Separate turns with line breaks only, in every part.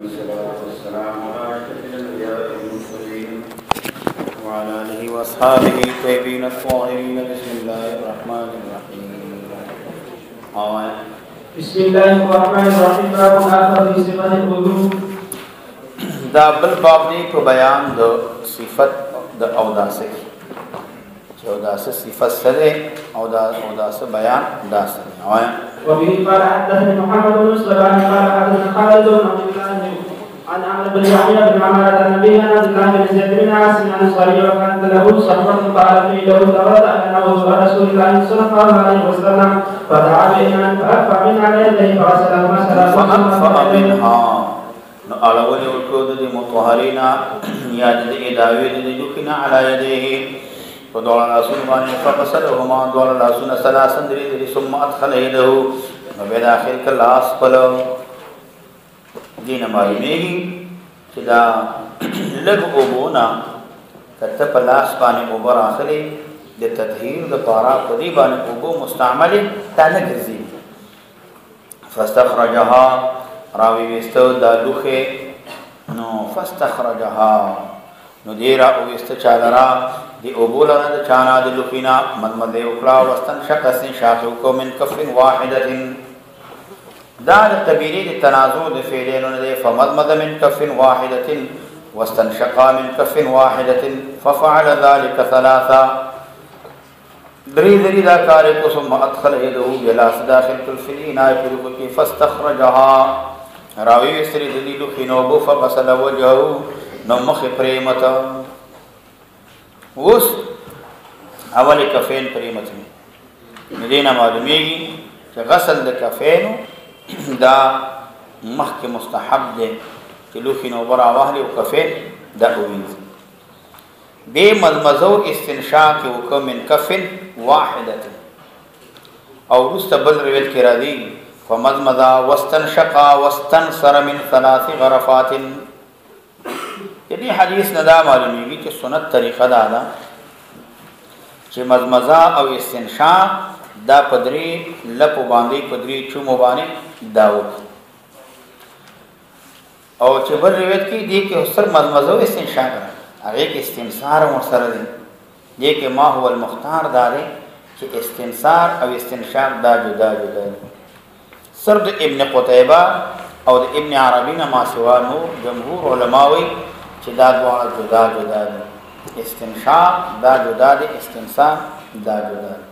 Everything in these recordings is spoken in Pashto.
والصلاة والسلام على أشرف الأنبياء والمرسلين وعلى آله وأصحابه الطيبين الطاهرين. بسم الله الرحمن الرحيم.
بسم الله الرحمن الرحيم. باب آخر في صفة الوضوء.
دا بل باب دی په بیان د صفت د اوداسه چې اوداسه صفت سره او دا اوداسه بیان دا سره
وبه قال حدثني محمد بن سليمان قال حدثنا خالد بن عبد الله عن عمرو بن يحيى بن عمارة عن النبي عن عبد الله بن زيد بن عاصم عن الصري وكانت له صحبة قال في له توضأ أنه رسول الله صلى الله عليه وسلم فدعا بإناء فأرفع من على يديه فغسلهما
فأنفأ منها الاول ورکو د مطهرین یا د اداوی د لوکنا علی یده په دوه لاسونو باندې فقصرهما دوه لاسونو ثلاثن درې ثم ادخل يده نو به داخل کلاس پلو دینه معلومیږي چې دا لږ وبونه کته په لاس باندې اوبر اخلي د تطهیر د پارا په دی باندې اوبو مستعمل تانه ګرځي فاستخرجها راوی وستو دا لوخه نو فاستخرجها نو دیرا او وست چالرا دی اوبولا د چانا د لوخینا مدمد وکلا واستن شقس شاقو کو من کف واحده دا د تبیری د تنازع د فعلین نه فمدمد من کف واحده واستنشقا من کف واحده ففعل ذلك ثلاثه دری دا کار کو ثم ادخل يده بلاس داخل الفلينا يقول فاستخرجها راوی سری دلیلو خینوبو فغسل وجهو نو مخ پریمتا اوس اول کفین پریمتنی ندینا معلومیگی چې غسل د کفینو دا مخ کې مستحب دی چې لو خینوبو راوهلی او کفین دا اوینځي بے مزمزو استنشاق وکم من کفن واحدة او رست بل روایت کې را دی فمزمزا واستنشقا واستنصر من ثلاث غرفات. یعنی حدیث ندا معلومیږي چې سنت طریقه دا ده چې مزمزا او استنشاق دا پدری لپ باندې پدری چومو باندې داوت او چې بل روایت کې دی کې سر مزمزا او استنشاق هغه کې استنصار مو سره دی دې کې ما هو المختار داره چې استنصار او استنشاق دا جدا جدا دي. سرد ابن قتيبه او د ابن عربی نه ما سوا نور جمهور علماوی چې دا دواړه جدا جدا دي. استنشاق دا جدا دي، استنصار دا جدا دي.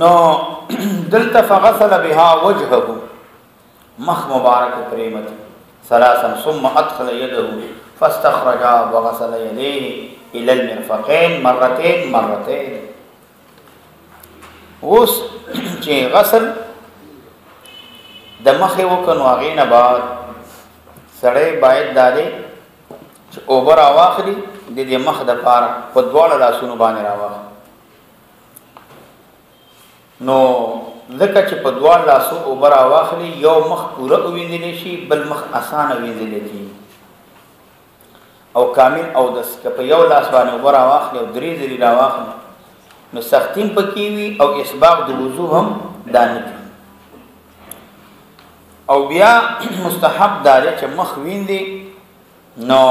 نو دلته فغسل بها وجهه مخ مبارک پریمت ثلاثا ثم ادخل يده فاستخرج وغسل يديه الى المرفقين مرتين اوس چې غسل د مخه وکنو هغه نه بعد سړی باید داده چې اوبر اواخلي د دې مخ د پاره په دواړه لاسونو باندې راوخلي نو ځکه چې په دواړه لاسو اوبر اواخلي یو مخ پوره وینځل شي بل مخ اسانه وینځل شي او کامل او د په یو لاس باندې اوبر اواخلي او درې ځلې راواخلي نو سختیم پکې وي او اسباغ د وضو هم دانه او بیا مستحب داره چې مخ ویندي نو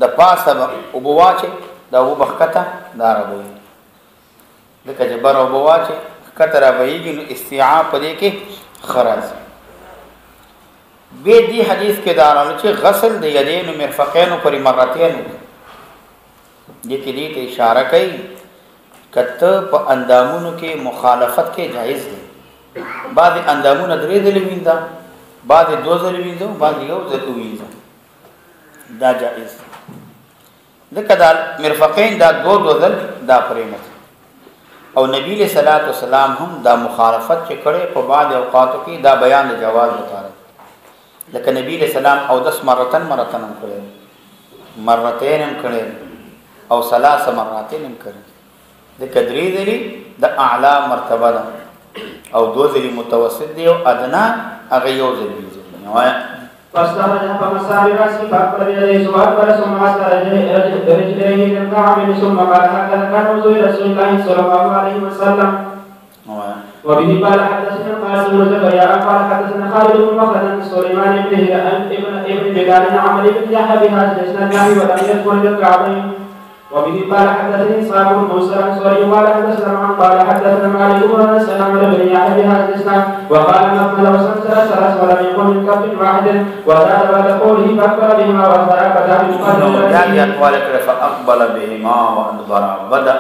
د پاسه او بواچه دا و بخکته دار وي دغه جبر او بواچه کتره ویږي نو استیعاب پدې کې خراج به دې حدیث کې دارانو چې غسل د یدین مرفقین پر مرتين دې کې دې اشاره کوي کته په اندامونو کې مخالفت کې جایز دی. بعض اندامونه درې ځله وینځه، بعض دو ځله وینځه، بعض یو ځله وینځه، دا جایز دی. ځکه دا مرفقین دا دو ځله دا پریمت او نبی له صلوات و سلام هم دا مخالفت چې کړي په بعض اوقاتو کې دا بیان د جواز لپاره لکه نبی له سلام او 10 مرتين هم کړي، مرتين هم کړي او 3 مرتين هم کړي. د کدری ذری د اعلی مرتبه ده او دو ذری متوسط دی او ادنا هغه یو ذری دی.
فاستخرج فمسار راسه فأقبل يديه سبحانه ثم أسر رجليه للكعبين ثم قال هكذا كان وضوء رسول الله صلى الله عليه وسلم. وبه قال حدثنا قاسم بن زكريا قال حدثنا خالد بن مخلد سليمان ابن بلال عمر بن يحيى بهذا الاسناد ولم يذكر الكعبين. وبه قال حدثني اسحاق بن موسى الانصاري قال حدثنا معن قال حدثنا مالك بن انس عمر بن يحيى بهذا الاسناد وقال مكمل وسلسل سلس ولم يكن من كف واحد وزاد بعد قوله فاقبل بهما وادبر بدا بمقدم
فاقبل بهما وادبر بدا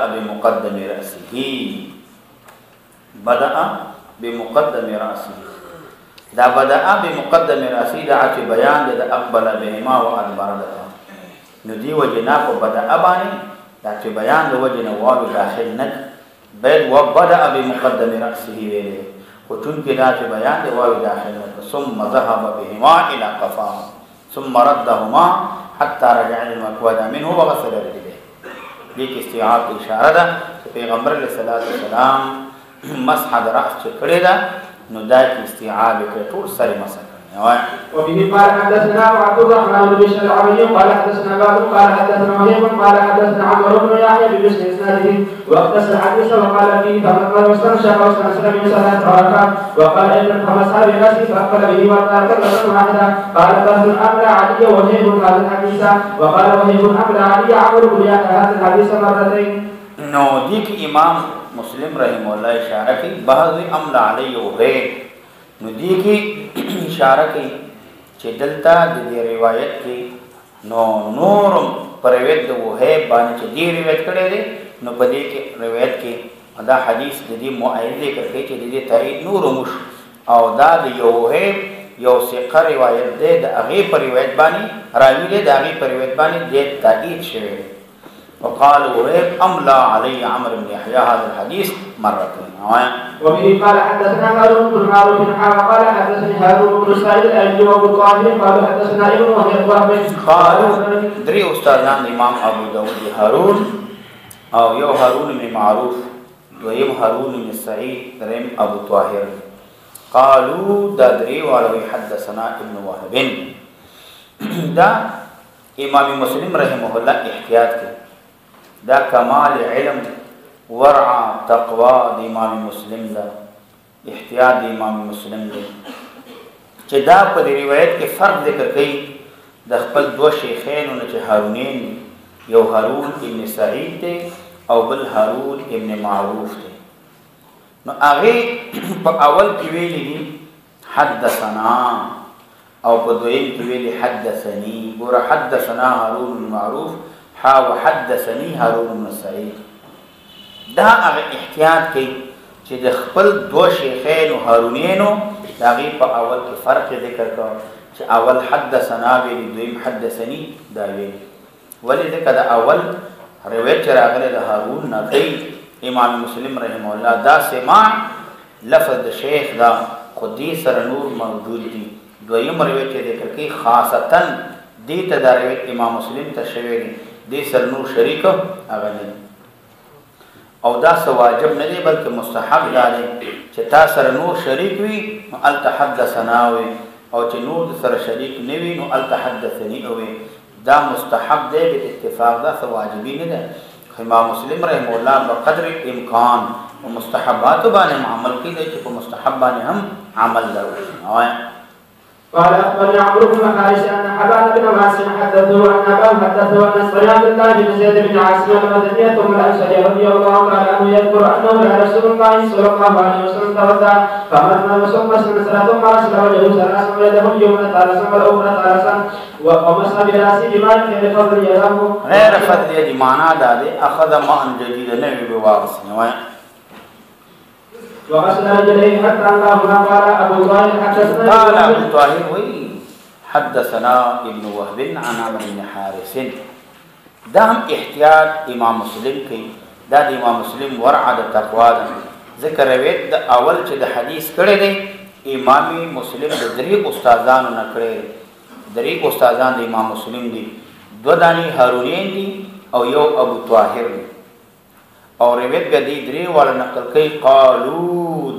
بمقدم راسه دا بدا بمقدم راسه دا چې بیان د اقبل بهما وادبر نو دی وجنا کو بدا ابانی دا چې بیان د وجنا واو داخل نه بل وبدا بمقدم راسه ویلې او چون کې دا چې بیان د واو داخل نه ثم ذهب بهما الى قفا ثم ردهما حتى رجع المكوى منه وغسل رجليه دې کې استعاب اشاره ده چې پیغمبر علیه الصلاۃ والسلام مسح راس چې کړی دا نو دا کې استعاب کې ټول سره مسح
وبه قال حدثنا عبد الرحمن بن بشر العربي قال حدثنا باب قال حدثنا وهيب قال حدثنا عمرو بن يحيى بمثل اسناده واختصر الحديث وقال فيه فمن واستنشق واستنشق من صلاه ركعات وقال ان خمس هذه راسي فاقبل به وقال كلمه واحده قال فهل امر علي وهيب هذا الحديث وقال وهيب امر علي عمرو بن يحيى هذا الحديث مرتين.
نو دي امام مسلم رحمه الله اشاره کوي بعض امر علی وهيب نو دی کی اشاره کوي چې دلته د دې روایت کې نو نورم پروید د وهيب باندې چې دی روایت کړی دی نو په دې کې روایت کې دا حدیث د دې مؤید ذکر کوي چې د دې تایید نور مش او دا د یو وهيب یو ثقه روایت دی د هغه پر روایت باندې راوی دی د هغه پر روایت باندې د تایید شوی وقال وهيب املا علي عمرو بن يحيى هذا الحديث مرتين.
وبه قال حدثنا هارون بن معروف قال حدثني هارون بن سعيد الايوبي وابو طاهر قال حدثنا ابن وهب
قالوا دري استاذان امام ابو داود هارون او يو هارون بن معروف ويم هارون بن سعيد دريم ابو طاهر قالوا دا دري ولو حدثنا ابن وهب دا امام مسلم رحمه الله احتیاط کی دا کمال علم ورع تقوا د امام مسلم دا احتیاط د امام مسلم دی چې دا په روایت کې فرق ذکر کړي د خپل دوه شیخین او چې هارونین یو هارون ابن سعید دی او بل هارون ابن معروف دی نو هغه په اول کې ویلي دي حدثنا او په دویم کې ویلي حدثني ګور حدثنا هارون بن معروف ها وحدثني هارون بن سعيد دا هغه احتیاط کوي چې د خپل دوه شیخین او هارونینو دا غي په اول کې فرق ذکر کړ چې اول حدثنا ویلي دویم حدثني دا ویلي ولې ځکه دا اول روایت راغله د هارون نه کوي امام مسلم رحمه الله دا سماع لفظ د شیخ دا خودي سره نور موجود دي دویم روایت ذکر کوي خاصتا دې ته دا روایت امام مسلم ته شوی دی دې سره نور شریک هغه نه او دا واجب نه دی بلکې مستحب دی چې تا سره نور شریک وي نو التحدثنا وي او چې نور سره شریک نه وي نو التحدثني وي دا مستحب دی په اتفاق دا واجبي نه ده امام مسلم رحم الله بقدر امکان او مستحبات باندې عمل کوي چې په مستحب باندې هم عمل لري.
قال اخبرني عمرو بن حارث ان حبان بن واسع حدثه ان اباه حدثه ان سريان الله بن زيد بن عاصم المدني ثم الانصاري رضي الله عنه انه يذكر انه راى رسول الله صلى الله عليه وسلم توضا فمن وصلى صلاه ما رسل وجهه ثلاثا ويده اليمنى ثلاثا والاخرى ثلاثا ومسح براسه بماء غير فضل يده
غير فضل يد معنى ده اخذ ماء جديد نبي بواغسن
وغسل رجليه حتى انه قال ابو طاهر حدثنا
قال ابو طاهر وي حدثنا ابن وهب عن عمرو بن حارث دام احتیاط امام مسلم کی دا د امام مسلم ورع د تقوا ذکر روایت د اول چې د حدیث کړي دی امام مسلم د درې استادانو نه کړي درې استادان د امام مسلم دي دو دانی هارونین دي او یو ابو طاهر دی او روایت به دي درې والا نقل کوي قالو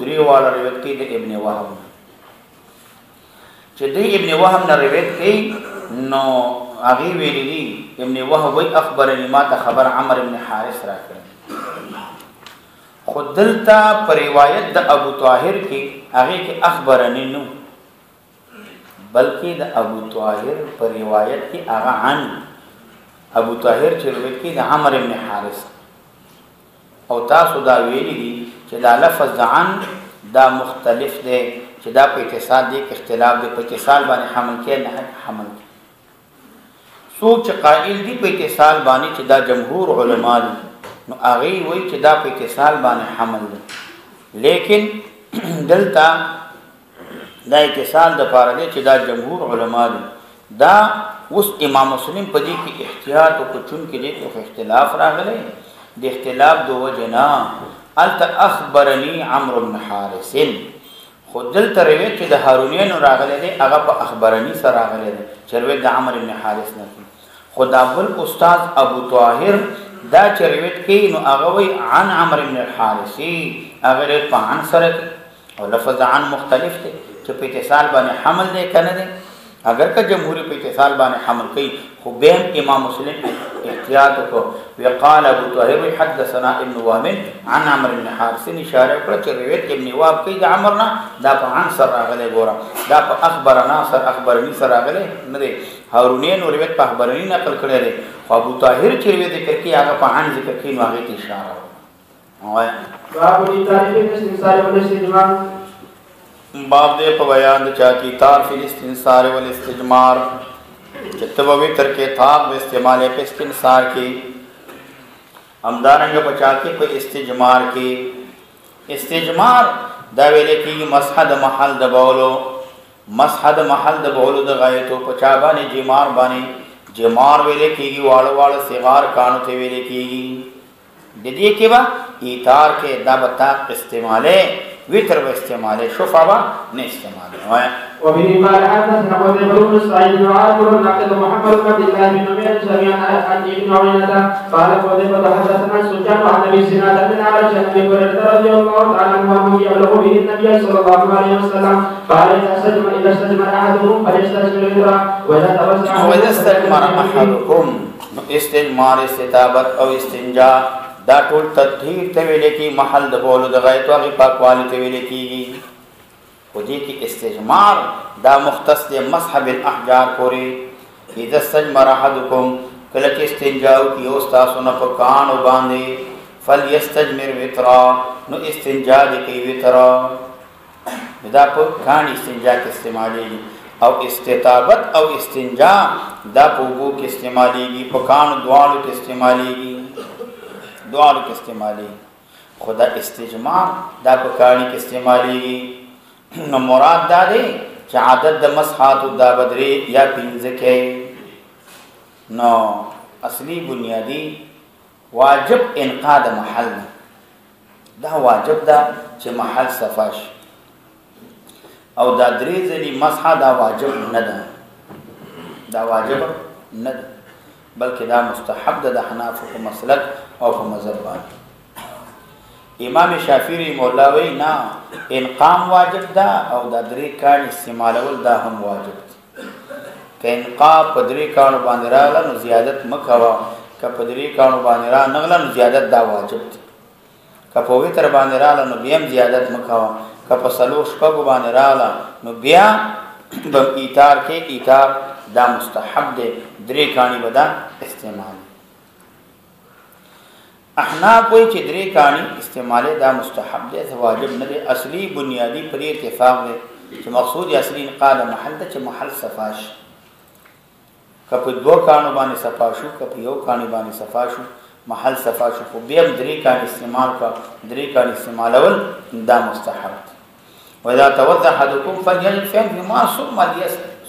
درې والا روایت کوي د ابن وهب چې دی ابن وهب نه روایت کوي نو هغه ویلي دي ابن وهب وی اخبرني ما ته خبر عمرو بن حارث راکړ خودلتا پر روایت د ابو طاهر کې هغه کې اخبرني نو بلکې د ابو طاهر پر روایت کې هغه عن ابو طاهر چې روایت کې د عمرو ابن حارث او تاسو دا ویلي دي چې دا لفظ عن دا مختلف دی چې دا په اتصال دی کې اختلاف دی په اتصال باندې حمل کې نه حمل کې سوچ قائل دی په اتصال باندې چې دا جمهور علما دي نو هغه وایي چې دا په اتصال باندې حمل دی لیکن دلته دا اتصال د پاره دی چې دا جمهور علما دي دا اوس امام مسلم په دې کې احتیاط او چون کې دې اختلاف راغلی د اختلاف د وجنا الت اخبرني عمرو بن حارث خودل تروي چې د هارونین راغلی دی هغه په اخبرني سره راغلی دی چې روایت د عمرو بن حارث نه خدا بل استاد ابو طاهر دا چې روایت کوي نو هغه وی عن عمرو بن الحارث هغه په عن سره او لفظ عن مختلف دی چې په اتصال باندې حمل دی کنه دی اگر که جمهوری په اتصال باندې حمل کوي خو بهم امام مسلم احتیاط کو وقال ابو طاهر حدثنا ابن وهب عن عمرو بن حارث اشاره کړه چې روایت ابن وهب کوي د عمرنا دا په عن سره راغلی ګوره دا په اخبرنا سره اخبرني سره راغلی نه دی هارونین روایت په اخبرني نقل کړی دی خو ابو طاهر چې روایت ذکر کوي هغه په عن ذکر کوي نو هغه ته اشاره وایي
باب تعریف استنصار والاستجمار
باب دې په بیان د چا کی تار فی الاستنصار والاستجمار چتبوی تر کې تاب و استعمال په استنصار کې امدارنګ بچا کې په استجمار کې استجمار دا ویل کې مسحد محل د بولو مسحد محل د بولو د غایتو پچا باندې جمار باندې جمار ویل کېږي واړه واړه صغار کانو ته ویل کېږي د دې کې با ایثار کې دا بتا استعماله وتر و استعماله شفاوا نه استعماله
وبه قال حدثنا قتيبة بن سعيد بن عامر ناقد محمد بن عبد الله بن نمير سمعنا عن ابن عيينة قال قتيبة حدثنا سفيان عن ابي سناد بن عائشة عن ابي هريرة رضي الله تعالى عنه يبلغ به النبي صلى الله عليه وسلم قال اذا استجمر احدكم فليستجمر الذرة
واذا استجمر احدكم استجمار استتابت او استنجاء دا ټول تطهیر ته ویل کی محل د بولو د غایت او پاکوالی ته ویل کیږي خو دې کې استجمار دا مختص د مسحب الاحجار پورې اذا استجمر احدكم کله چې استنجاء کی او تاسو نه پکانو باندې فليستجمر وترا نو استنجاء دې کوي وترا دا په کان استنجاء کې استعمالي او استتابت او استنجاء دا په وګو کې استعمالي پکانو دوالو کې استعمالي دوالو کې استعمالي خدا استجمار دا په کانی کې استعمالي نو مراد دا دی چې عادت د مسحات دا بدري یا پنځه کې نو اصلي بنیادی واجب انقاذ محل دا واجب دا چې محل صفاش او دا درې ځلې مسح دا واجب نه ده دا واجب نه ده بلکې دا مستحب ده د حناف په مسلک او په مذهب باندې امام شافعي مولا وی نه انقام واجب ده او دا درې کان استعمالول دا هم واجب ده که انقام په درې کانو باندې راغله نو زیادت مکوا که په درې کانو باندې را نغله نو زیادت دا واجب ده که په وتر باندې راغله نو بیا زیادت مکوا که په سلو شپږو باندې راغله نو بیا به ایثار کې ایثار دا مستحب ده درې کانی ودا استعمال احناف کوئی چې درې کانی استعماله دا مستحب ده واجب نه ده اصلي بنیادی پر اتفاق ده چې مقصود اصلي انقاذ محل ده چې محل صفاش کپه دو کانو باندې صفاشو کپه یو کانی باندې صفاشو محل صفاشو خو بیا درې کانی استعمال کا درې کانی استعمالول دا مستحب واذا توضح احدكم فلينفث بما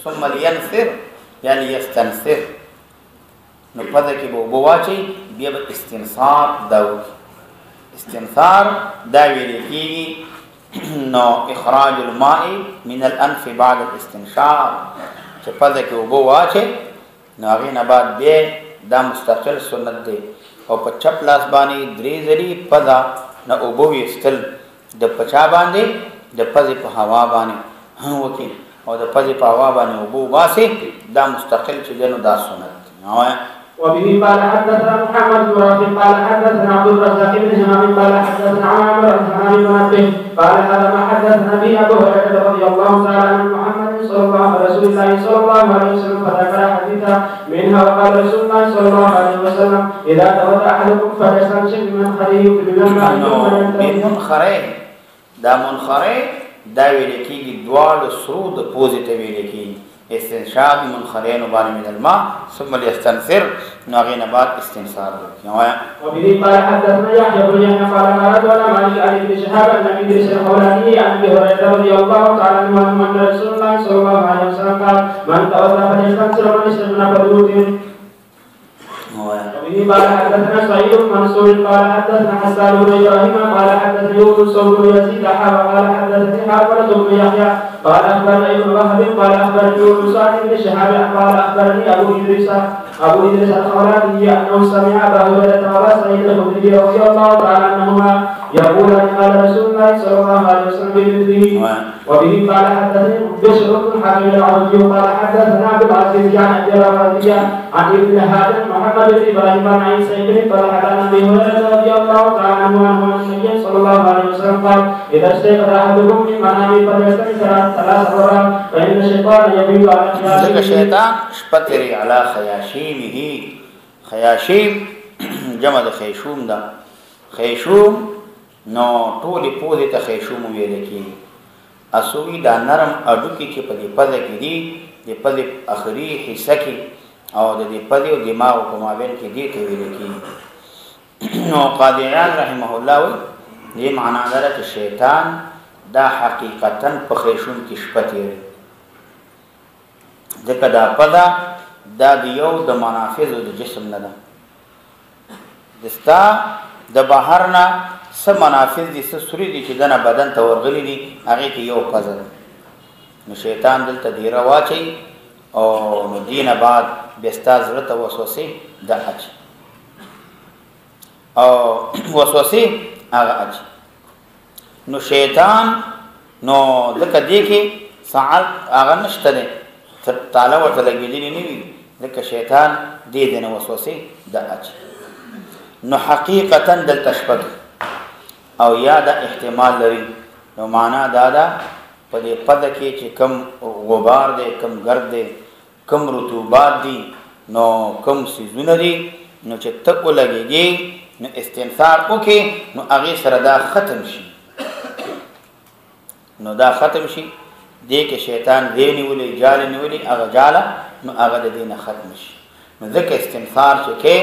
ثم لينثر يعني يستنثر نو پدې کې وو بواچي بیا استنثار داو استنثار دا ویل کېږي نو اخراج الماء من الانف بعد الاستنشاق چې پدې کې وو بواچي نو هغه نه بعد به دا مستقل سنت دی او په چپ لاس باندې درې ځلې پدا نو وبو استل د پچا باندې د پزې په هوا باندې وکي او د پزې په هوا باندې وبو واسي دا مستقل چې دنو دا سنت نو
وبه قال حدثنا محمد بن رافع قال حدثنا عبد الرزاق بن همام قال حدثنا عامر عن همام بن منبه قال هذا ما حدثنا به ابو هريره رضي الله تعالى عن محمد صلى الله عليه رسول الله صلى الله عليه وسلم فذكر حديثا منها وقال رسول الله صلى الله عليه وسلم اذا تودع احدكم فليستنشق بمنخره
بمنخره دا منخره دا ویل کېږي دواړو سرو د پوزې ته ویل کېږي استنشاق منخرين وبان من الماء ثم ليستنثر ناغين بعد استنثار.
وبه قال حدثنا يحيى بن يحيى قال قرات ولا مالك عن ابن شهاب عن ابي ادريس الخولاني عن ابي هريره رضي الله تعالى عنه ان رسول الله صلى الله عليه وسلم قال من توضا فليستنثر ومن استجمع فليوتر. وبه قال حدثنا سعيد بن منصور قال حدثنا حسان بن ابراهيم قال حدثني يونس بن يزيد قال حدثني حافظ بن يحيى قال اخبرنا ابن وهب قال اخبرني يونس بن شهاب قال اخبرني ابو ادريس الخولاني انه سمع ابا هريره وابا سعيد الخدري رضي الله تعالى عنهما يقول قال رسول الله صلى الله عليه وسلم بمثله. وبه قال حدثني بشر بن حكيم العربي قال حدثنا ابو العزيز عن ابي رافع عن ابن هاشم محمد بن ابراهيم عن عيسى بن طلحه عن ابي هريره رضي الله تعالى عنه ان النبي صلى الله عليه وسلم قال اذا استيقظ احدكم من منامه فليستنثر ثلاث مرات فان الشيطان يبيت على خياشيمه.
الشيطان شپتري على خياشيمه. خياشيم جمع د خيشوم ده. خيشوم نو ټولې پوزې ته خيشوم ویل کېږي. اسوي دا نرم اډوکي چې په دې پزه کې دي د پزې اخري حصه کې او د دې پزې او دماغ په مابین کې دي ته ویل کېږي. نو قاضیان رحمه الله وایي دې معنا ده چې شیطان دا حقیقتا په خيشوم کې شپه تېروي. ځکه دا پزه دا د یو د منافذ د جسم نه ده. دستا د بهر نه څه منافذ دي څه سوري دي چې دنه بدن ته ورغلي دي هغې کې یو پزه ده. نو شیطان دلته دیره واچوي او نو دینه بعد بیا ستا زړه ته وسوسې ده اچي او وسوسې هغه اچي. نو شیطان نو ځکه دې کې ساعت هغه نشته دی تاله ورته لګېدلې نه وي ځکه شیطان دې دنه وسوسې ده اچي. نو حقیقتا دلته شپه او یا دا احتمال لري. نو معنا دا ده په دې پده کې چې کم غبار دی کم ګرد دی کم رطوبات دي نو کم سیزونه دي نو چې ته ولګېږي نو استنثار وکړې نو هغې سره دا ختم شي. نو دا ختم شي دې کې شیطان دې نیولې جاله نیولې هغه جاله نو هغه د دې نه ختم شي. نو ځکه استنثار چې کې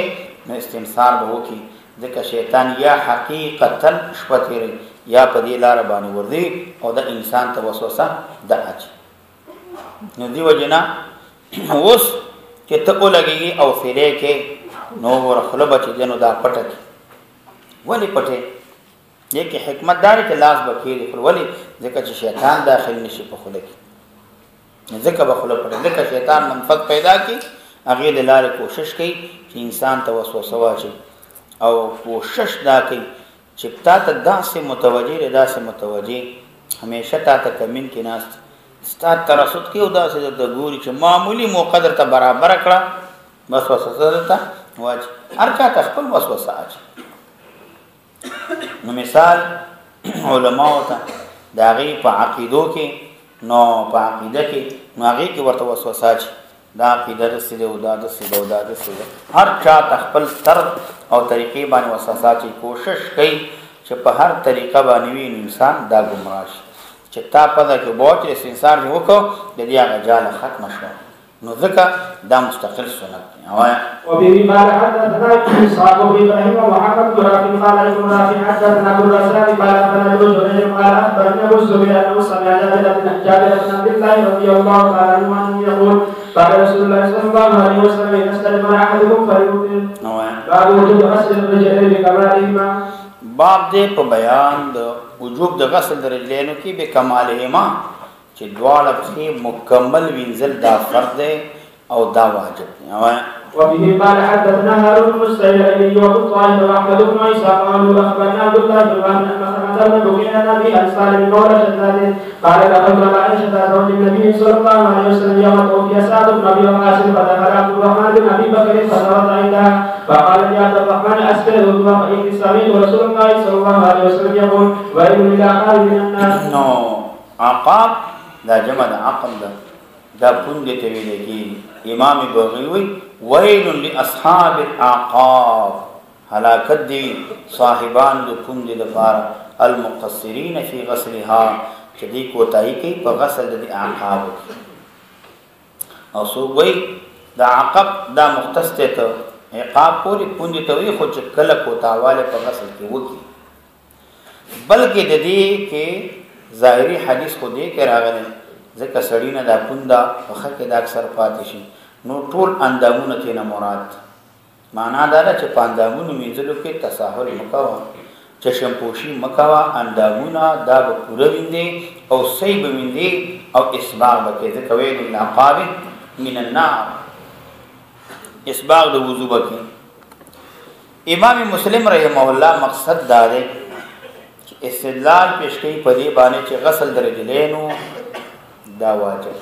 نو استنثار به وکړي ځکه شیطان یا حقیقتا شپه تېروي یا په دې لاره باندې ورځي او د انسان ته وسوسه ده اچي. نو دې وجې نه اوس چې ته ولګېږي او فیلې کې نو ور خوله به چې دی نو دا پټه کړي. ولې پټې؟ دې کې حکمت دا دی چې لاس به کښېږدي خوله. ولې؟ ځکه چې شیطان داخل نشي په خوله کې ځکه به خوله پټه. ځکه شیطان منفعت پیدا کړي هغې د لارې کوشش کوي چې انسان ته وسوسه واچوي او کوشش دا کوي چې تا ته داسې متوجه دی داسې متوجه همیشه تا ته کمین کې ناست ستا ترسد کې او داسې درته ګوري چې معمولي موقع درته برابره کړه بس وسوسه درته واچي. هر چا ته خپل وسوسه اچي. نو مثال علماو ته د هغې په عقیدو کې نو په عقیده کې نو هغې کې ورته وسوسه اچي دا عقیده داسې دی او دا داسې دی او دا داسې دی. هر چا ته خپل طرز او طریقې باندې وسوسه اچي. کوشش کوي چې په هر طریقه باندې وي انسان دا ګمراه شي چې تا پزه کې بوچ استنثار دې وکړو د دې هغه جاله ختمه شوه. نو ځکه دا مستقل سنت دی.
وبه قال حدثنا اسحاق بن ابراهيم ومحمد بن رافع قال ابن رافع حدثنا ابو الرزاق قال اخبرنا ابن جرير قال اخبرنا ابو الزبير انه سمع جابر بن عبد الله رضي الله تعالى عنه يقول قال رسول الله صلى الله عليه وسلم اذا استلم احدكم فليوتر. باب وجوب غسل الرجلين بكمالهما.
باب دې په بیان د وجوب د غسل د رجلینو کې به کمالهما چې دواړه پښې مکمل وینځل دا فرض دی او دا واجب دی.
وبه قال حدثنا هارون بن السيد وابو طاهر واحمد بن عيسى قالوا اخبرنا عبد الله بن مسلمة حمزة بن بكير عن أبي عن سالم مولى شداد قال دخلت على عائشة زوج النبي صلى الله عليه وسلم يوم توفي سعد بن أبي وقاص فدخل عبد الرحمن بن أبي بكر فتوضأ عندها فقال يا عبد الرحمن أسكر الوضوء فإني سمعت رسول الله صلى الله عليه وسلم يقول ويل للعقاب من النار.
عقاب دا جمع دا عقب دا پوند ته ویل کی امام بغوی ویل لاصحاب العقاب هلاکت دی صاحبان د پوند د پار المقصرین فی غسلها چې دی کوتای کی په غسل د عقاب او سو وی دا عقب دا مختص ته عقاب پوری پوند ته وی خو چې کله کوتاواله په غسل کې وکی بلکې د دې کې ظاهری حدیث خو دې کې راغلی ځکه سړی نه دا پوندا وخت کې دا اکثر پاتې شي نو ټول اندامونه ته نه مراد معنا دا چې پاندامونو مینځلو کې تساهل مکوا چشم پوشي مکوا اندامونه دا به پوره ویندي او صحیح به ویندي او اسباغ به کې ځکه ویل العقاب من النار اسباغ د وضو بکی. امام مسلم رحمه الله مقصد دا دی استدلال پیش کوي په دې باندې چې غسل د رجلینو دا واجب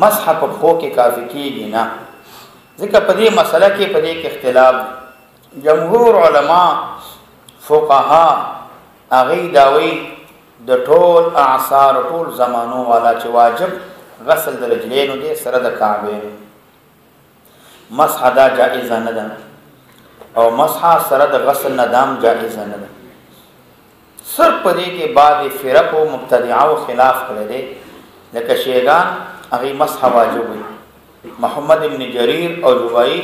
مسح په خو کې کافی کیږي نه ځکه په دې مسله کې په دې کې اختلاف جمهور علما فقها اغي داوي د ټول اعصار ټول زمانو والا چې واجب غسل د رجلینو دې سره د کعبه مسح دا جائز نه ده او مسح سره د غسل ندام جائز نه ده صرف پدې کې بعد فرق او مبتدعه او خلاف کړی دی لکه شیعان هغه مسح واجب وي محمد ابن جرير او جوایی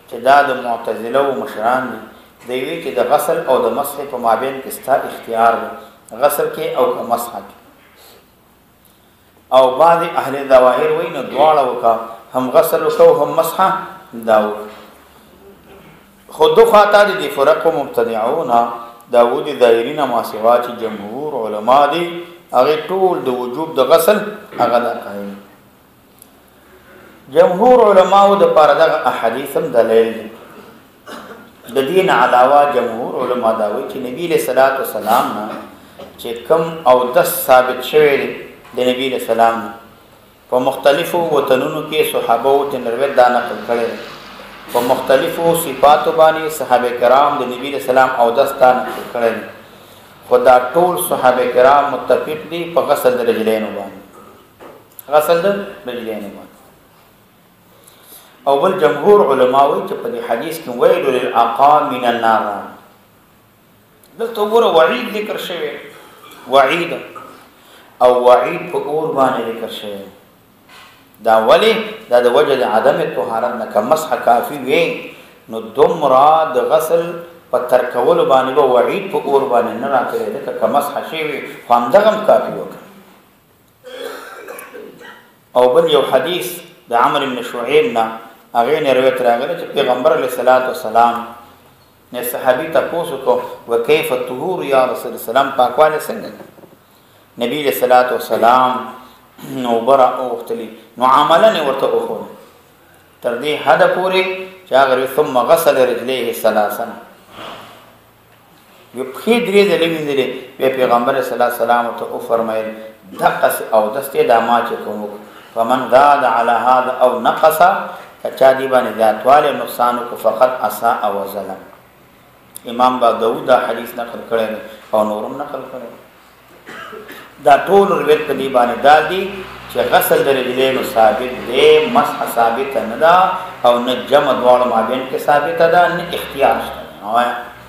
چې دا د معتزله او مشران دي دوی چې د غسل او د مسح په مابین کې ستا اختیار دی غسل کې او مسح کې او بعض اهل ظواهر وایي نو دواړه وکا هم غسل او هم مسح داو خود خاطر دي فرق او مبتدعون داود ظاهرین ما سوا چې جمهور علما دي هغه ټول د وجوب د غسل هغه دا کوي جمهور علما او د پاره د احادیث هم دلیل دي د دین علاوه جمهور علما دا وایي چې نبی له صلوات و سلام نه چې کم او د ثابت شوی دی د نبی له سلام په مختلفو وطنونو کې صحابه او تنروي دا نقل کړي په مختلفو صفاتو باندې صحابه کرام د نبی رسول الله او دستان کړل خدا ټول صحابه کرام متفق دي په غسل د رجلین باندې غسل د رجلین باندې او بل جمهور علما وایي چې په دې حدیث کې ویل للعقاب من النار دلته ګوره وعید ذکر شوی وعید او وعید په اور باندې ذکر شوی دا ولی دا د وجه د عدم طهارت نه کمسح کافی وي نو دومره د غسل په ترکول باندې به وعید په اور باندې نه راځي دا کمسح شي وي هم دغه کافی وکړي او بل یو حدیث د عمرو بن شعیب نه هغه نه روایت راغلی چې پیغمبر علیه الصلاۃ والسلام نه صحابي تاسو کو وکيف الطهور یا رسول الله سلام پاکواله څنګه نبی علیہ الصلوۃ والسلام نو برا اوختلی نو عملا ورته اوخو تر دې حد پورې چې هغه ثم غسل رجليه ثلاثا یو په دې دې لګیندلې پیغمبر صلی الله علیه وسلم ته او فرمایل دقس او دسته د ما چې کوم فمن زاد على هذا او نقص کچا دی باندې ذاتواله نقصان کو فقط اساء او ظلم امام با داوود حدیث نقل کړی او نورم نقل کړی دا ټول روایت په دې باندې دادي چې غسل د رجلینو ثابت دی مسح ثابت نه ده او نه جمع دواړو مابین کې ثابت ده نه اختیار شته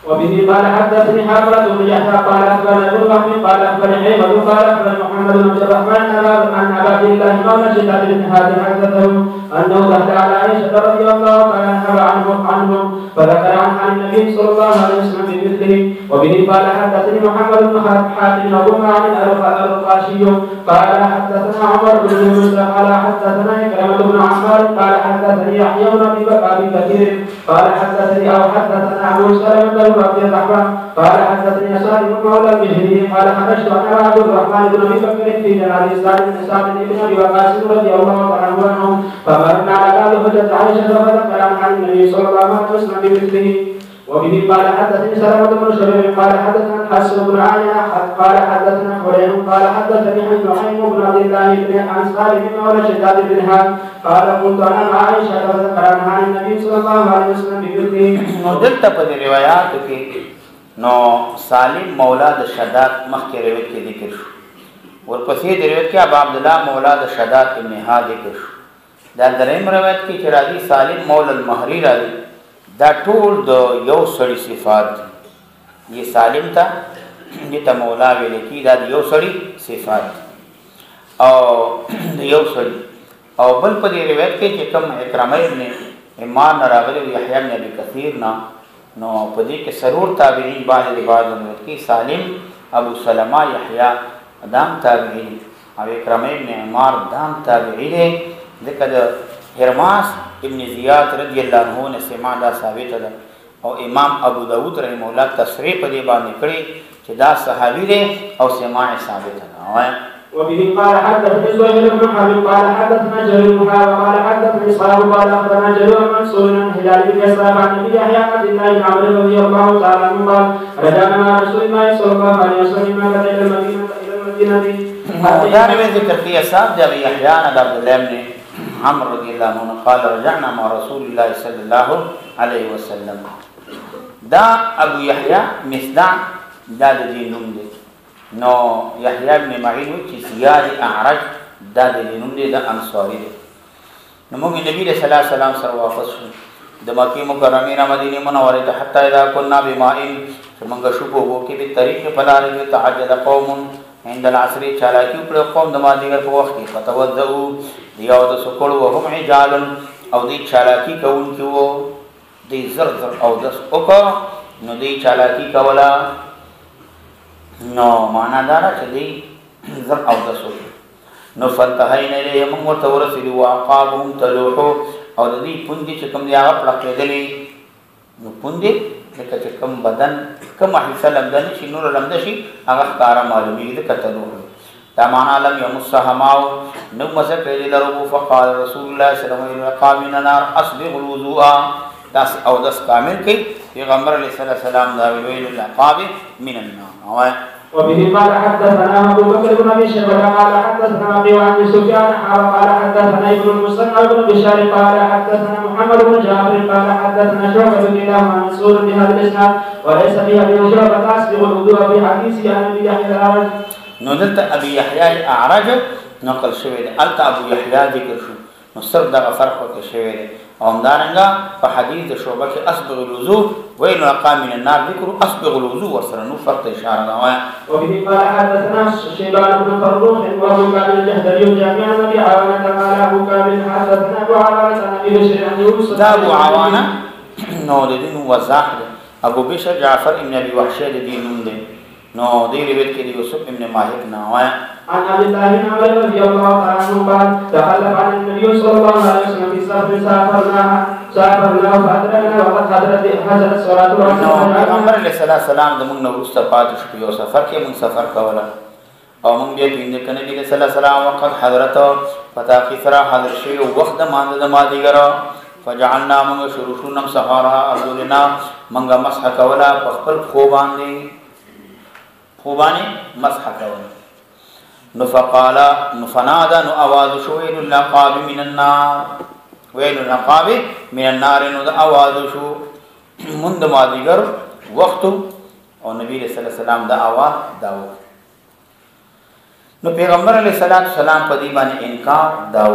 وبه قال حدثني حرملة بن يحيى قال اخبرنا ابن وهب قال اخبرني حيمة قال اخبرني محمد بن عبد الرحمن عن عبد الله مولى شداد بن هادي حدثه انه دخل على عائشة رضي الله تعالى عنهم فذكر عن النبي صلى الله عليه وسلم بمثله. وبه قال حدثني محمد بن حاتم ابو معن الرقاشي قال حدثنا عمر بن يونس قال حدثنا كلمة بن عمار قال حدثني يحيى بن ابي كثير قال حدثني او حدثنا ابو سلمة رضي الله عنه قال حدثني سالم مولى بن قال خرجت انا عبد الرحمن بن ابي بكر في جنازه سالم بن سعد بن ابي وقاص رضي الله عنه فمرنا على باب حجة عائشة فذكر عن النبي صلى الله عليه وسلم بمثله. وبه قال حدثني سلمة بن شبيب قال حدثنا الحسن بن عيينة قال حدثنا حريم قال حدثني نعيم بن عبد الله بن عن سالم مولى شداد بن هاد قال كنت انا مع عائشة فذكر عنها عن النبي صلى الله عليه وسلم بمثله.
دلته په روایتو کې نو سالم مولا د شداد مخکې روایت کې ذکر شو، ورپسې د روایت کې ابو عبد الله مولا د شداد ابن هاد ذکر شو. دا دریم روایت کې چې راځي سالم مولا المهری راځي، دا ټول د یو سړي صفات دي. یہ سالم ته دته مولا ویل کی دا د یو سړي صفات دي او د یو سړي. او بل په دې روایت کې چې کوم اکرامه ابن ایمان راغلی یحیی بن ابي کثیر نا نو په دې کې سرور تابعین باندې بعض روایت کې سالم ابو سلمہ یحیی دام تابعین او اکرامه ابن عمار دام تابعین. ذکر هرماس ابن زیاد رضی الله عنه نے سماع دا ثابت ده او امام ابو داود رحمه الله تصریح په دې باندې کړی چې دا صحابي دی او سماع ثابت ده.
وبه قال حدثني زهير بن حرب قال حدثنا جرير بن قال حدثني صاحب قال اخبرنا جرير بن منصور عن هلال بن يسار عن ابي يحيى عن عبد الله بن عمرو رضي الله تعالى عنه قال رجعنا مع رسول الله صلى الله عليه وسلم الى المدينه
دار میں ذکر کیا صاحب جب یحیی عن عبد الله بن عمرو رضی اللہ عنہ قال رجعنا مع رسول الله صلی اللہ علیہ وسلم. دا ابو یحیی مصدع دا د دینوم دی. نو یحیی بن معین چې زیاد اعرج دا د دینوم دی، د انصاری دی. نو موږ نبی صلی الله علیه وسلم سره واپس شو د مکه مکرمه نه مدینه منوره ته حتی اذا كنا بماء موږ شو په وو کې په طریق په لار کې تعجل قوم عند العصر چالاکی پر قوم د مازیګر په وخت کې فتوضؤ دیاو د سکول وهم عجال او دی چالاکی کول کې وو دی زر او دس اوکا نو دی چالاکی کولا نو معنا دارا چې دی زر او دس اوکا نو فانتهینا الیه موږ ورته ورسېدو وعقابهم تلوحو او د دې پوندې چې کوم دی هغه پړقېدلې. نو پوندې لکه چې کوم بدن کوم حصه لمده شي نور لمده شي هغه ښکاره معلومېږي د کتلو. دا معنا لم یمسها ماء نو مسه کړي لرو. فقال رسول الله صلی الله علیه وسلم قام من النار اصبغ الوضوء داس او داس کامل کوي پیغمبر علیه السلام دا ویل العقاب من النار.
وبه قال حدثنا ابو بكر بن ابي شيبه قال حدثنا ابي عن سفيان قال حدثنا ابن المثنى بن بشار قال حدثنا محمد بن جابر قال حدثنا شعبة كلاهما منصور بهذا الاسناد وليس في ابي شعبة تسبغ الوضوء في حديث عن ابي يحيى الاعرج.
نو دلته ابي يحيى الاعرج نقل شوی دی، الته ابو يحيى ذکر شو. نو صرف دغه فرق وکړ شوی دی. او همدارنګه په حدیث د شعبه کې اسبغ الوضوء وین وقام من النار ذکر اسبغ الوضوء ورسره نو فرق اشاره ده.
وبه قال حدثنا شيبان بن فروخ وابو كامل الجهدري جامعا ابي عوانه قال ابو كامل حدثنا ابو عوانه عن ابي بشر عن يونس.
دا ابو عوانه نو د دین وضاح ده. ابو بشر جعفر ابن ابي وحشه د دین نوم ده. نو دې روایت کې یوسف ابن ماهک نه وای.
عن عبد الله بن عمرو رضي الله عنه قال تخلف عن النبي صلى الله عليه وسلم في سفر سافرنا فادركنا وقد حضرت الصلاه والسلام.
پیغمبر علیه السلام د موږ نو وروسته پاتې شو یو سفر کې موږ سفر کوله او موږ بیا پیند کنه نبی صلی الله علیه وسلم وقت حضرت پتا کی سره حاضر شي وخت د مازیګر فجعلنا موږ شروع شو نم سفارا ارجلنا موږ مسح کوله په خپل خوبانه مسح کوله. نو فقال نو فنادى نو आवाज شو ويل العقاب من النار ويل العقاب من النار نو आवाज شو مند مازیګر وخت او نبی رسول الله سلام دا आवाज داو. نو پیغمبر علیه السلام په دې باندې انکار داو.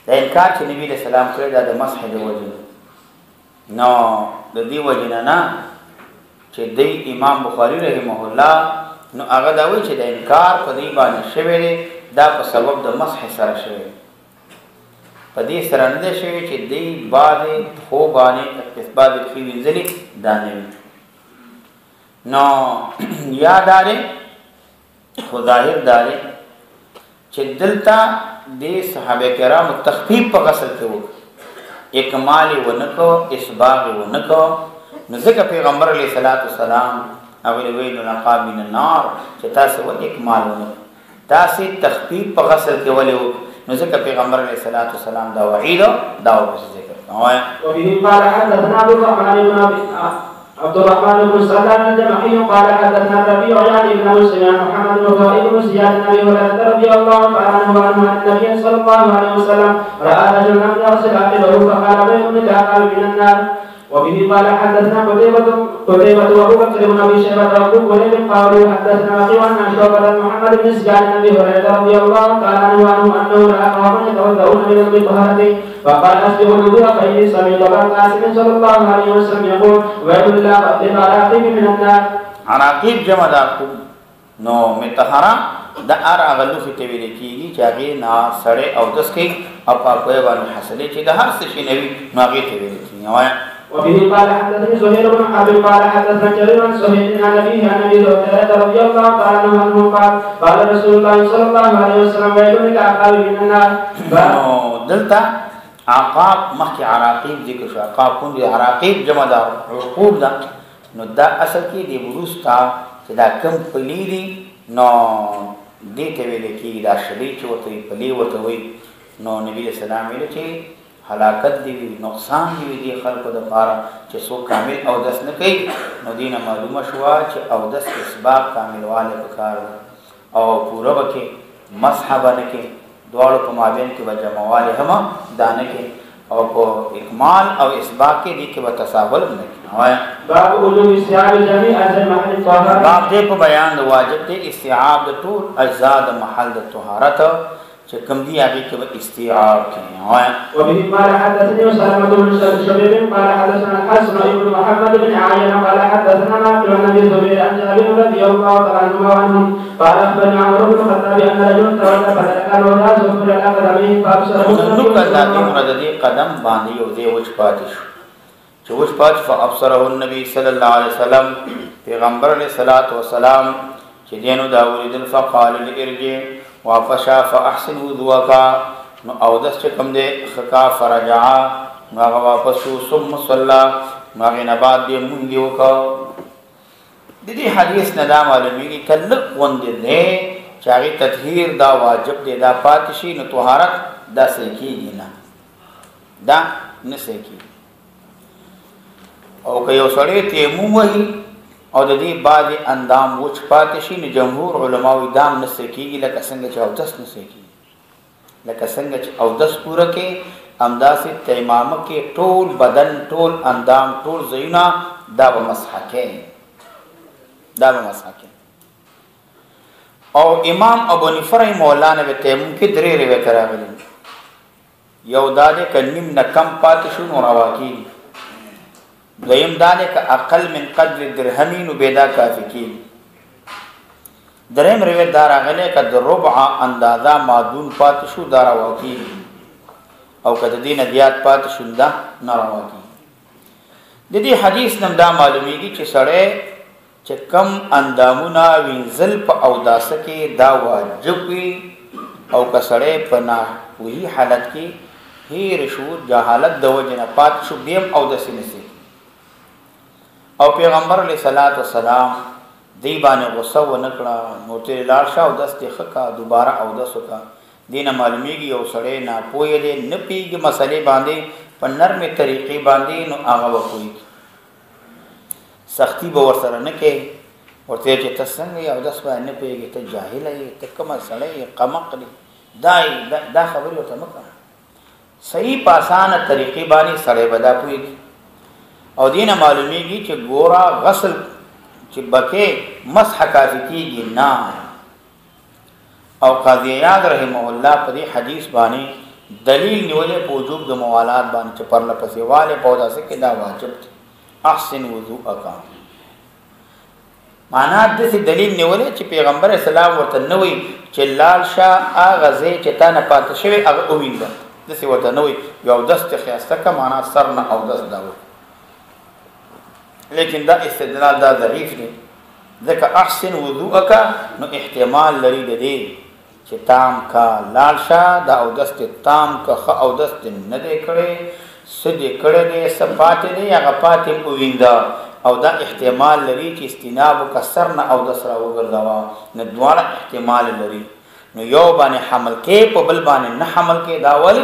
دا انکار چې نبی رسول الله کړی دا د مسح د وجه نو د دې وجه نه چې د امام بخاری رحمه الله نو هغه دا وایي چې د انکار په دې باندې شوی دی دا په سبب د مسح سره شوی په دې سره نه دی شوی چې دې باندې خو باندې اثبات کې وینځلې دا نه وي. نو یاداره خو ظاهر داره چې دلته د صحابه کرامو تخفیف په غسل کې وو، اکمال ونکو اسباغ ونکو. نو ځکه پیغمبر علیه السلام او ویل العقاب من النار چې تاسو و اکمال ونکو، تاسو تخفیف په غسل کې ولې وو. نو ځکه پیغمبر علیه السلام دا وعید دا او ذکر
وبه قال حدثنا عبد الرحمن بن سلام الجمحي قال حدثنا الربيع يعني بن مسلم محمد بن زياد بن ابي هريره رضي الله تعالى عنه ان النبي صلى الله عليه وسلم راى رجلا يغسل عقبه فقال بين كعقاب من النار. وبه قال حدثنا قتيبة وابو بكر بن ابي شيبه وابو كريب قالوا حدثنا وكيع عن شعبة محمد بن زياد بن ابي هريره رضي الله تعالى عنه انه راى قوما يتوضؤون من الطهارة فقال اسبغوا الوضوء فاني سمعت ابا القاسم صلى الله عليه وسلم يقول ويل الله للعراقيب من النار.
عراقيب جمع داكو نو متحرا دا اغلو في تویل کیږي چې هغه نا سړی او دس کې اپا کوی باندې حاصلې چې د هر څه شي نوی ناغي تویل کیږي.
وبه قال حدثني زهير بن حرب قال حدثنا جرير عن سهيل عن ابيه عن ابي هريره رضي الله تعالى عنه قال قال رسول الله صلى الله عليه وسلم ويل للعقاب من النار.
دلتا عقاب مخي عراقيب ذکر شو. عقاب كون دي عراقيب جمع دا عقوب دا نو دا اصل کې دی ورستا چې دا کم پلی دي نو دې ته ویل کې دا شلی چې وته پلی وته وي نو نبی صلی الله علیه وسلم چې هلاکت دی نقصان دی دی خلق د پاره چې سو کامل او دس نه کوي نو دینه معلومه شو چې او دس اسباب کامل والے پکار او پورا وکي مسحب نه کې دوړ په مابین کې وجمواله هم دانه کې او په اکمال او اسباب کې دي کې وتساول نه کوي.
باب وجوب استيعاب جميع اجزاء محل الطهارة.
باب دې په بیان د واجب ته استيعاب د ټول اجزاء د محل د طهارت چې کوم دي هغه کې استيعاب کوي.
وبه قال حدثني سلمة بن شبيب قال حدثنا الحسن بن محمد بن عيينة قال حدثنا نافع عن ابي الزبير عن جابر رضي الله تعالى عنه قال اخبرني عمرو بن الخطاب ان رجلا تولى فذكر الوضع ثم الاقدمين فابصره.
نو کله د دې قدم باندې یو دی وچ پاتې شو چې وچ پات فابصره النبي صلی الله علیه وسلم پیغمبر علیه الصلاۃ والسلام چې دینو دا ولید فقال لارجع وافشا فاحسن وضوءك نو او دس چې کوم دې خکا فرجع هغه واپس شو ثم صلى هغه نه بعد دې مونږ یو کا د دې حدیث نه دا معلومیږي کله وندې نه چې هغه تطهیر دا واجب دی دا پاتشي نو طهارت دا سکیږي نه دا نه سکیږي او که یو سړی تیمم وهي او د دې بعد اندام وچ پاتې شي نو جمهور علما وی دام نه سکیږي لکه څنګه چې او دس نه سکیږي لکه څنګه چې او دس پوره کې امداسې تیمامه کې ټول بدن ټول اندام ټول زینا دا به مسح کې او امام ابو حنیفه رحمه الله نه تیمم کې درې روایت راغلي یو دا دې کنیم نه کم پاتې شو نو رواکی دویم دانه که اقل من قدر درهمین و بیدا کافی کی درهم روایت دار اغلی که در ربع اندازه مادون پاتشو دارا واقعی او که دین دیات پاتشو دا نرواقعی دیدی حدیث نم دا معلومیگی چه سڑے چه کم اندامونا وینزل پا اوداسه که دا واجب وی او که سڑے پا ناوی حالت کی هیر شو جهالت دو جنا پاتشو دیم اوداسی نسی او پیغمبر علیہ الصلوۃ والسلام دی باندې غصه و نکړه نو ته لار شاو دسته خکا دوباره او دسو کا دینه معلومیږي او سړی نه پوهې دې نه پیږي مسلې باندې په نرمه طریقې باندې نو هغه وکوي سختی به ورسره نه کې ورته چې تاسو څنګه او داس باندې نه پیږي ته جاهل یې ته کوم سړی قمقلی دا خبرې ورته مکه صحیح پاسانه طریقې باندې سړی ودا پوي او دینه معلومیږي چې ګورا غسل چې بکې مسح کافی کیږي نه او قاضی یاد رحمه الله په دې حدیث باندې دلیل نیولې په وجوب د موالات باندې چې پر لپسې والے پودا سره کې دا واجب احسن وضوءک معنا د دې دلیل نیولې چې پیغمبر اسلام ورته نوې چې لال شاه اغه زې چې تا نه پات شوی هغه اوینده د څه ورته نوې یو دست خیاسته کا معنا سر نه او دست داو لیکن دا استدلال دا ضعیف دی ځکه احسن وضوءک نو احتمال لري د دې چې تام کا لال شاه دا او دست تام کا خ او دست نه دی کړي سدي کړي دي صفات دي هغه پاتې اوینده او دا احتمال لري چې استناب کسر نه او دسر وګرځاوا نه دواړه احتمال لري نو یو باندې حمل کې په بل باندې نه حمل کې دا ول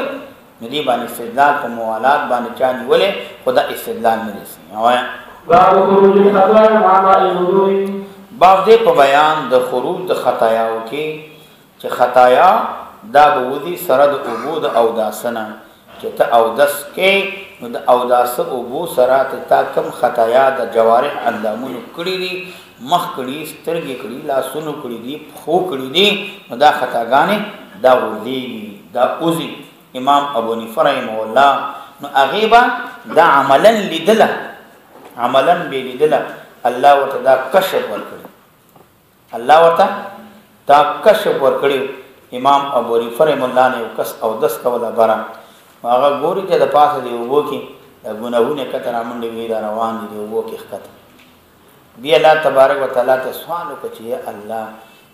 ندی باندې استدلال په موالات باندې چا نیولې خدا استدلال نه رسي وایا
باب خروج الخطايا مع ماء الوضوء
باب دې په بیان د خروج د خطاياو کې چې خطایا دا بودی سره د عبود او داسنه چې ته او داس کې نو د او داس او بو سره ته تا کم خطایا د جوارح اندامونو کړی دي مخ کړی سترګې کړی لاسونو کړی دي خو کړی دي نو دا خطاګانې دا ودی دا اوزي امام ابو حنیفه رحمه الله نو اغيبا دا عملا لیدله عملا به لیدله الله ورته دا کشف ورکړي الله ورته دا کشف ورکړي امام ابو حنیفه رحمه الله نه کس او دس کوله برا هغه ګوري چې د پاسه دی وبو کې غنهونه کتر امنډي وی دا روان دي وبو کې خط بیا الله تبارک وتعالى ته سوال وکړي الله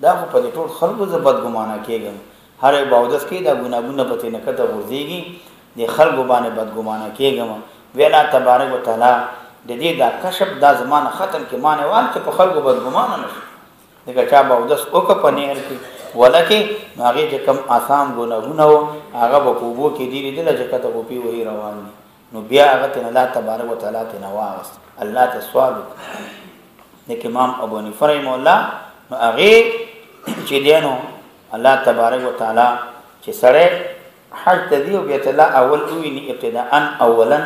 دا په دې ټول خلکو ز بد ګمانه کېږم هر باودس کې دا ګناګونه پته نه کته ورځيږي د خلکو باندې بد ګمانه کېږم ویلا تبارک وتعالى د دې دا کشف دا زمانه ختم کې معنی وال چې په خلکو بد ګمانه نشي دغه چا باودس اوک په نهر کې ولکه هغه چې کم آسام ګناګونه و هغه په کوبو کې دی دل چې کته په پی وې روان دي نو بیا هغه ته الله تبارک وتعالى ته نواز الله ته سوال وکړي امام ابو حنیفه رحمه الله نو هغه چې دینو الله تبارک وتعالى چې سره حج تدیو بیت الله اول اویني ابتداء اولا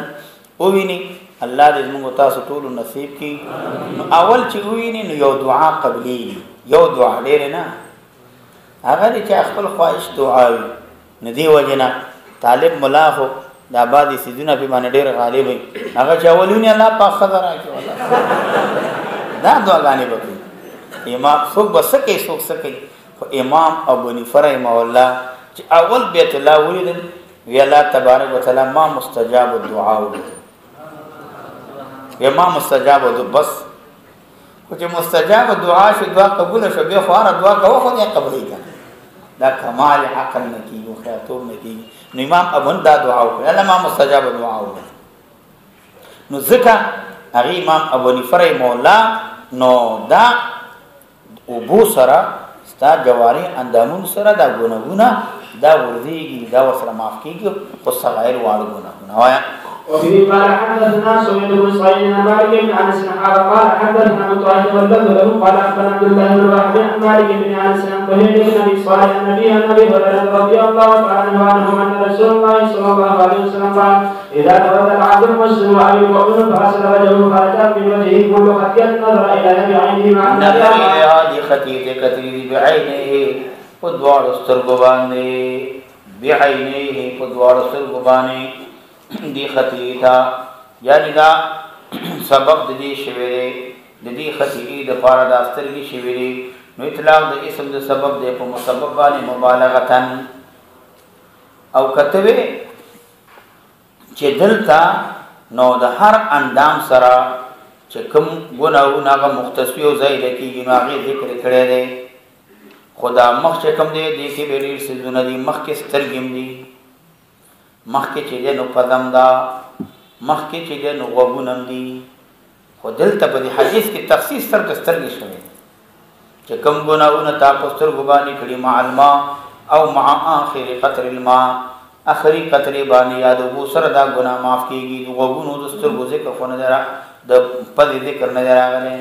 اویني الله دې موږ تاسو ټول نصیب کړي نو اول چې ویني نو یو دعا قبلي یو دعا ډېر نه هغه چې خپل خواهش دعا وي ندی وجنا طالب ملاخو د آبادی سيزونه په باندې ډېر غالب وي هغه چې اولونی الله پاک خبر راکړي والله دا دعاګانې وکړي امام څوک بسکه څوک سکه امام ابو حنیفه رحمه الله چې اول بیت الله ولید وی الله تبارک وتعالى ما مستجاب الدعاء ما مستجاب بس خو چې مستجاب دعا شو دعا قبول شو به خواره دعا کوو خو یې قبول کړه دا کمال عقل نه کیږي خیراتوب نه کیږي نو امام ابو دا دعا وکړه الله ما مستجاب دعا نو ځکه هغه امام ابو حنیفه رحمه الله نو دا ابو سره ستا جواری اندامون سره دا ګناهونه دا ورځيږي دا وسره معاف کیږي خو صغیر واړه ګناهونه وایا
وفي قال حدثنا سويد بن سعيد بن مالك بن انس قال حدثنا مطاهر واللفظ له قال اخبرنا عبد الله بن وهب عن مالك بن انس عن طهير بن ابي صالح عن ابي هريره رضي الله تعالى عنه ان رسول الله صلى الله عليه وسلم قال اذا تولى العبد المسلم او المؤمن فغسل وجهه خرجت من وجهه كل خطيئه نظر الى بعينه مع
نظر الى هذه خطيئه كثير بعينه فدوار استرغبانه بعينه فدوار استرغبانه دی خطیئتا یعنی دا سبب د دې شویره د دې خطیئ د پاره د استرګي شویره نو اطلاق د اسم د سبب د په مسبب باندې مبالغتن او کتوی چې دلتا نو د هر اندام سره چې کوم ګناهونه هغه مختص او زائد کیږي نو هغه ذکر کړی دی خدا مخ چې کوم دی د کې به ډیر سيزونه دي مخ کې سترګم دي مخ کې چې نو پدم دا مخ کې چې نو وګونم دي خو دلته په حدیث کې تخصیص سره سترګې شوی چې کوم ګناهونه تاسو سترګو باندې کړي معلومه او مع اخر قطر الماء اخري قطرې باندې یاد وو سره دا ګناه معاف کیږي وګونو د سترګو ذکر خو نه درا د پدې ذکر نه راغلی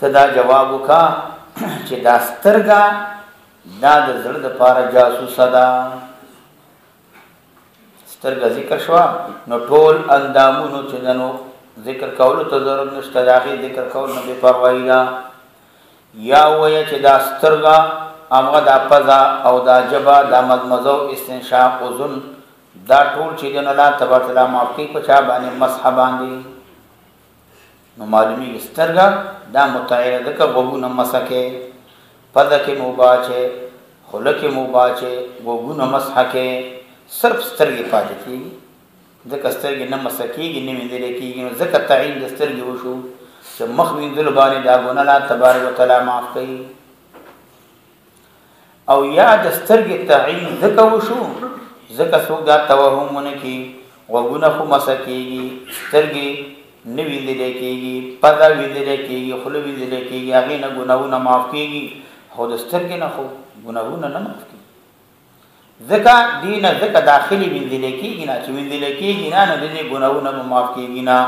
ته دا جواب وکا چې دا سترګا دا د زړه د پاره جاسوس ده سترګا ذکر شوا نو ټول اندامونو چې نو ذکر کول ته ضرورت نشته داخلي ذکر کول نه بے پروايي دا یا وای چې دا سترګا هغه د پزا او د جبا د مدمزو استنشاق اذن دا ټول چې د الله تبارک وتعالى معافي په چا باندې مسح باندې نو معلومي سترګا دا متعیر ده که وګونه مسکه پد کې مباچه خلک مباچه وګونه مسح کې صرف سترګې پاتې کیږي ځکه سترګې نه مسکیږي نه ویندل کیږي نو ځکه تعین د سترګې وشو چې مخ ویندل باندې دا ګونه الله تبارک وتعالى معاف کوي او یا د سترګې تعین ځکه وشو ځکه څوک دا توهمونه کی وګونه خو مسکیږي سترګې نه ویندل کیږي پدا ویندل کیږي خلو ویندل کیږي هغه نه ګناهونه معاف کیږي خو د سترګې نه خو ګناهونه نه معاف کیږي ځکه دین ځکه داخلي ویندل کېږي نه چې ویندل کېږي نه د دې ګناهونه معاف کېږي نه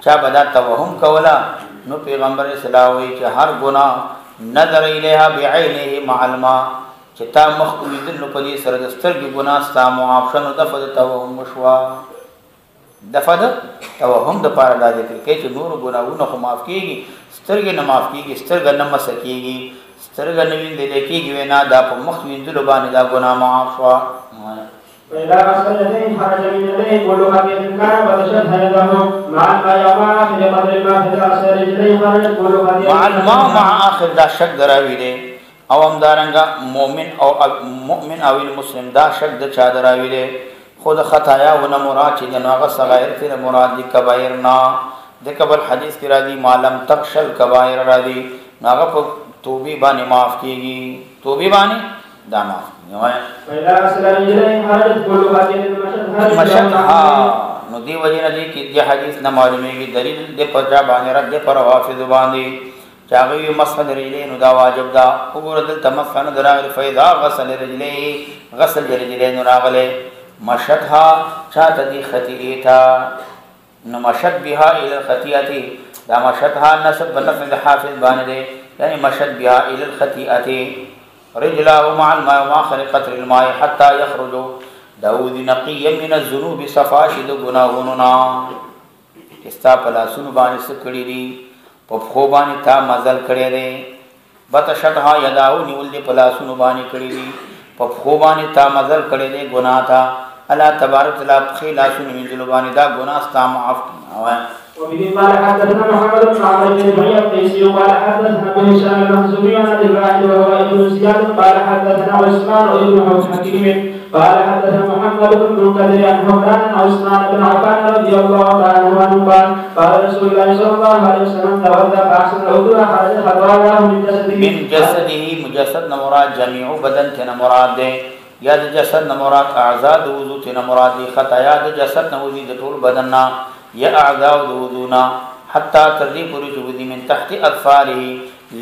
چا بدا توهم کولا نو پیغمبر اسلام وی چې هر ګناه نظر الیها بعینه مع الماء چې تا مخ ویندل نو په دې سره د سترګې ګناه ستا معاف شنو د فد توهم وشوا د فد توهم د پاره د دې کې چې نور ګناهونه خو معاف کېږي سترګې نه معاف کېږي سترګې نه مس کېږي سترګې نه ویندل کېږي وینا دا په مخ ویندل باندې دا ګناه معاف شوا
فإذا غسل يديه خرج من يديه كل خطيئة كان بدشت يده مع الماء ومع آخر قدر الماء فإذا غسل رجليه خرجت كل خطيئة
مع الماء مع آخر دا شک دراوی دی او هم دارنګه مؤمن او المسلم دا شک د چا دراوی دی خود خطایا و نه مراد چې دغه صغائر ته مراد دي کبایر نه د قبل حدیث کې راځي معلم تخشل کبایر راځي هغه په توبې باندې معاف کیږي توبې باندې دا معاف
فإذا غسل رجليه خرجت كل خطيئة
مشتها نو دی وجه نه کې د حدیث نه معلومیږي دلیل د پچا باندې رد پر حافظ باندې چاغوی مسند رجليه نو دا واجب دا وګوره د تمسن دراغ فإذا غسل رجليه غسل رجليه نو راغله مشتها چاته دی خطیئتا نو مشت بها الى الخطیئه دا مشتها نسب بنفذ حافظ باندې یعنی مشت بها الى الخطیئه رجلاه مع الماء واخر قطر الماء حتى يخرج داود نقيا من الذنوب صفاشد گناهوننا استا پلا سن باندې سکړی دي په خو باندې تا مزل کړی دی بتشتها يداو نیول دي پلا سن باندې کړی دي په خو باندې تا مزل کړی دی ګناه تا الله تبارک تعالی خلا سن من ذنوبانی دا گناه ستا معاف
وبه قال حدثنا محمد بن عمرو بن بهية القيسي قال حدثنا ابو هشام المخزومي عن ابي الواحد وهو ابن زياد قال حدثنا عثمان بن حكيم قال حدثنا محمد بن منكدر عن حمران عن عثمان بن عفان رضي الله عنه قال قال رسول الله صلى الله عليه وسلم تودع فاحسن الوضوء خرج خطاياه من
جسده مجسد مراد جميع بدن تن مراد ده یا د جسد مراد اعضاء د وضو تن مراد خطایا د جسد نو دي د ټول بدن یا اعضاء د وضونا حتا تردی پوری جو دي من تحت اطفاله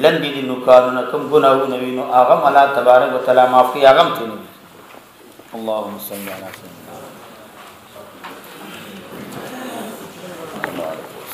لندې د نوکانو کوم ګناهونه وینو اغه الله تبارک وتعالى معاف کی اغه تنه اللهم صل على سيدنا محمد